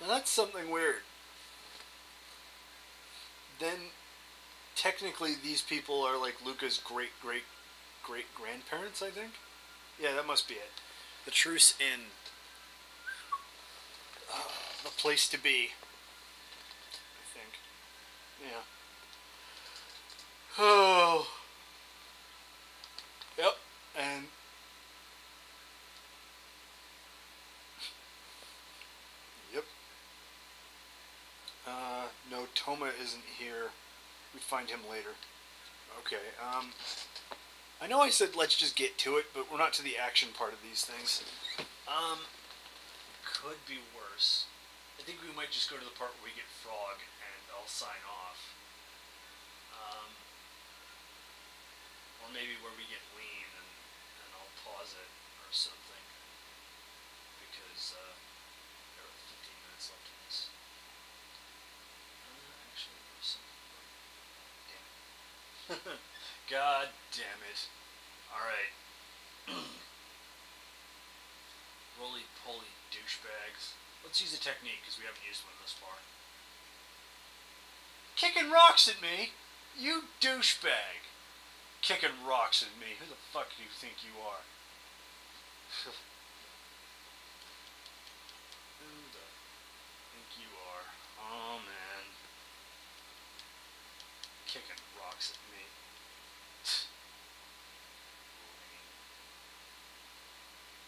Now that's something weird. Then, technically, these people are like Luca's great grandparents, I think? Yeah, that must be it. The Truce Inn. The place to be, I think. Yeah. Oh. Yep. And yep. No, Toma isn't here. We find him later. Okay. I know I said let's just get to it, but we're not to the action part of these things. Could be worse. I think we might just go to the part where we get Frog, and I'll sign off. Or maybe where we get Lean, and I'll pause it or something. Because there are 15 minutes left in this. Actually, there's something. Damn it. God damn it. Alright. Roly-poly douchebags. Let's use a technique, because we haven't used one thus far. Kicking rocks at me? You douchebag. Kicking rocks at me. Who the fuck do you think you are? Who the think you are? Oh, man. Kicking rocks at me.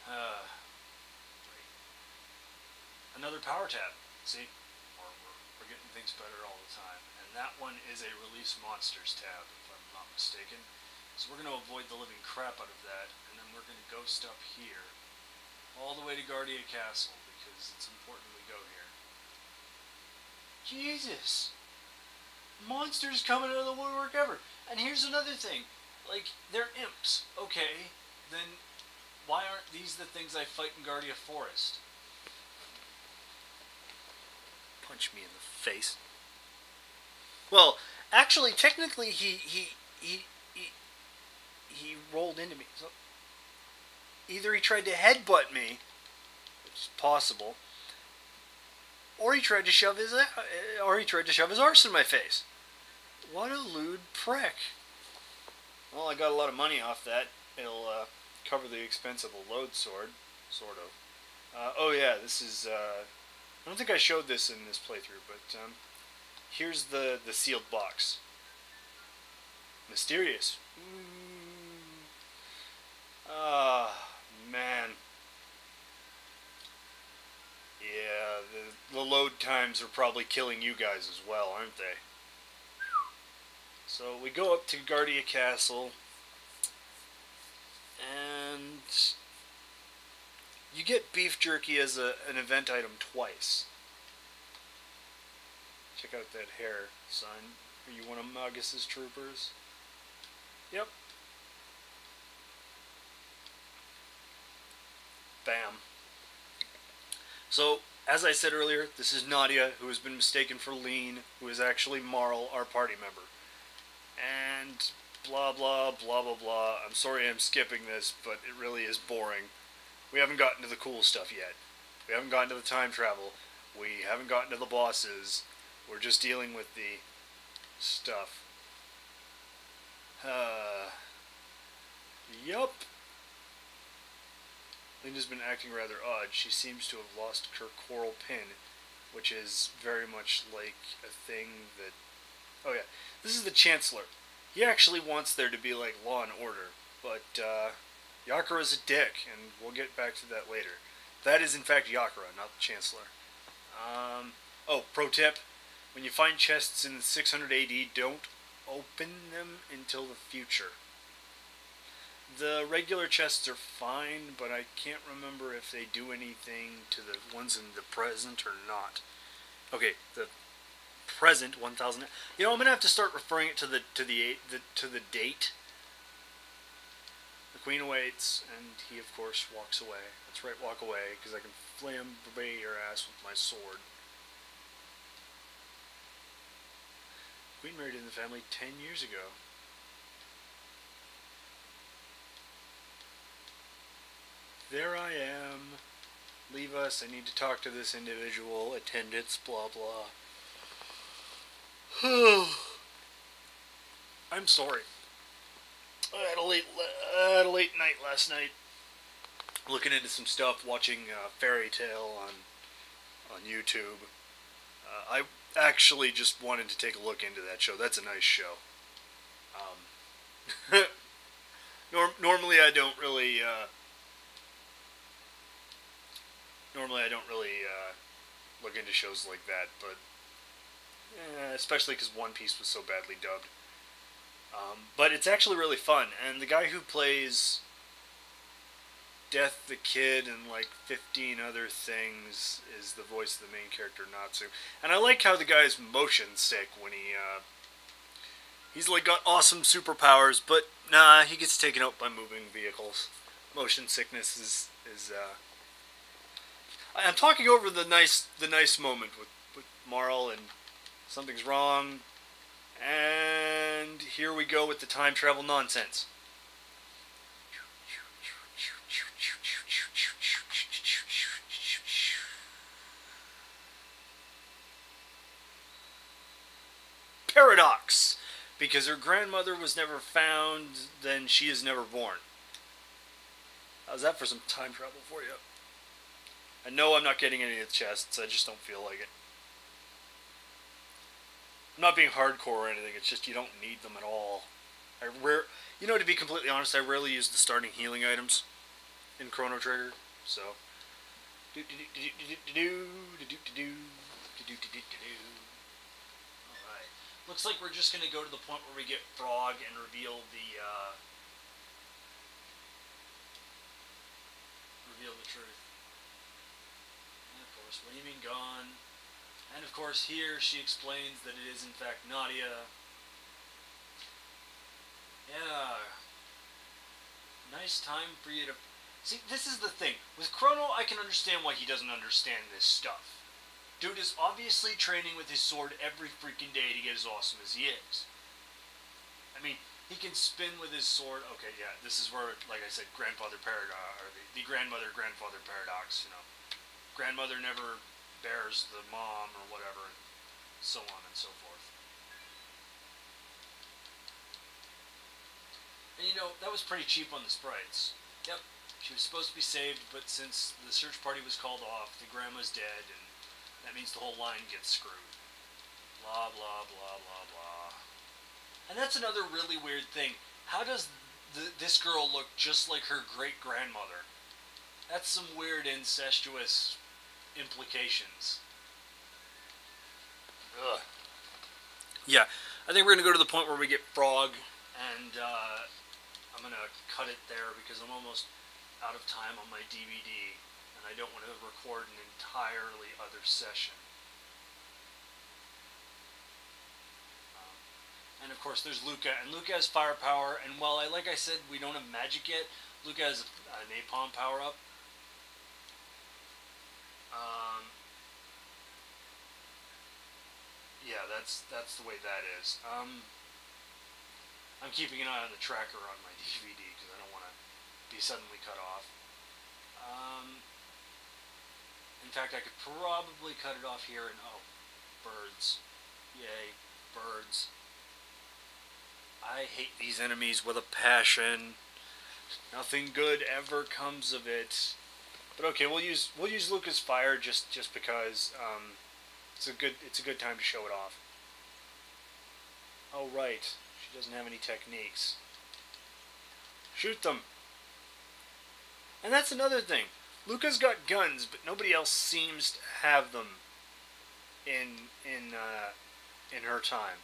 Great. Another power tab. See? We're getting things better all the time. And that one is a release monsters tab, if I'm not mistaken. So we're going to avoid the living crap out of that, and then we're going to ghost up here, all the way to Guardia Castle, because it's important we go here. Jesus! Monsters coming out of the woodwork ever. And here's another thing. Like, they're imps. Okay, then why aren't these the things I fight in Guardia Forest? Punch me in the face. Well, actually, technically, he rolled into me. So either he tried to headbutt me, which is possible, or he tried to shove his arse in my face. What a lewd prick. Well, I got a lot of money off that. It'll cover the expense of a load sword, sort of. Oh yeah, this is. I don't think I showed this in this playthrough, but here's the sealed box. Mysterious. Ah, man. Yeah, the load times are probably killing you guys as well, aren't they? So we go up to Guardia Castle, and you get beef jerky as an event item twice. Check out that hair, son. Are you one of Magus's troopers? Yep. Bam. So, as I said earlier, this is Nadia, who has been mistaken for Lean, who is actually Marl, our party member. And blah blah blah blah blah. I'm sorry I'm skipping this, but it really is boring. We haven't gotten to the cool stuff yet. We haven't gotten to the time travel. We haven't gotten to the bosses. We're just dealing with the stuff. Yup. Linda's been acting rather odd. She seems to have lost her coral pin, which is very much like a thing that... Oh yeah, this is the Chancellor. He actually wants there to be like law and order, but Yakura's a dick, and we'll get back to that later. That is in fact Yakura, not the Chancellor. Oh, pro tip. When you find chests in 600 AD, don't open them until the future. The regular chests are fine, but I can't remember if they do anything to the ones in the present or not. Okay, the present 1000. You know, I'm gonna have to start referring it to the date. The Queen awaits, and he of course walks away. That's right, walk away, because I can flambe your ass with my sword. The Queen married in the family 10 years ago. There I am. leave us. I need to talk to this individual. Attendance, blah, blah. I'm sorry. I had a late night last night. Looking into some stuff, watching Fairy Tale on YouTube. I actually just wanted to take a look into that show. That's a nice show. Normally I don't really. Normally I don't really look into shows like that, but especially because One Piece was so badly dubbed. But it's actually really fun, and the guy who plays Death the Kid and like 15 other things is the voice of the main character Natsu. And I like how the guy's motion sick when he's like got awesome superpowers, but nah, he gets taken out by moving vehicles. Motion sickness is I'm talking over the nice moment with Marl, and something's wrong, and here we go with the time travel nonsense. Paradox. Because her grandmother was never found, then she is never born. How's that for some time travel for you? And no, I'm not getting any of the chests. I just don't feel like it. I'm not being hardcore or anything. It's just you don't need them at all. To be completely honest, I rarely use the starting healing items in Chrono Trigger. So. Alright. Looks like we're just going to go to the point where we get Frog and reveal the truth. And of course, what do you mean gone? And of course, here she explains that it is in fact Nadia. Yeah. Nice time for you to... See, this is the thing. With Chrono, I can understand why he doesn't understand this stuff. Dude is obviously training with his sword every freaking day to get as awesome as he is. I mean, he can spin with his sword. Okay, yeah, this is where, like I said, grandfather paradox, or the grandmother-grandfather paradox, Grandmother never bears the mom or whatever, and so on and so forth. And that was pretty cheap on the sprites. Yep, she was supposed to be saved, but since the search party was called off, the grandma's dead, and that means the whole line gets screwed. Blah, blah, blah, blah, blah. And that's another really weird thing. How does this girl look just like her great-grandmother? That's some weird incestuous implications. Ugh. Yeah, I think we're going to go to the point where we get Frog, and I'm going to cut it there because I'm almost out of time on my DVD, and I don't want to record an entirely other session. And of course there's Luca, and Luca has firepower, and while like I said, we don't have magic yet, Luca has a napalm power-up. Yeah, that's the way that is. I'm keeping an eye on the tracker on my DVD because I don't want to be suddenly cut off. In fact, I could probably cut it off here and... Oh, birds. Yay, birds. I hate these enemies with a passion. Nothing good ever comes of it. But okay, we'll use Luca's fire just because it's a good time to show it off. Oh right, she doesn't have any techniques. Shoot them. And that's another thing. Luca's got guns, but nobody else seems to have them in her time.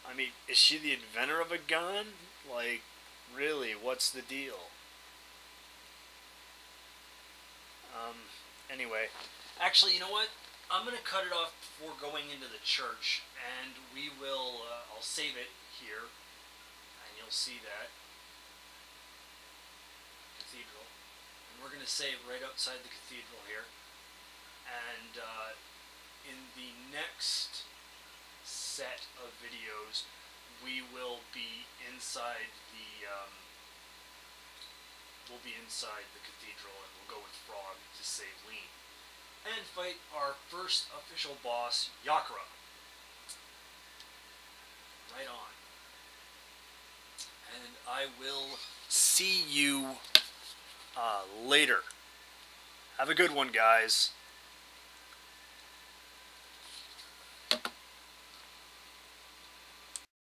I mean, is she the inventor of a gun? Like, really, what's the deal? Anyway, actually, you know what? I'm going to cut it off before going into the church, and we will, I'll save it here, and you'll see that. Cathedral. And we're going to save right outside the cathedral here. And in the next set of videos, we will be inside we'll be inside the cathedral and we'll go with Frog to save Lean. And fight our first official boss, Yakura. Right on. And I will see you later. Have a good one, guys.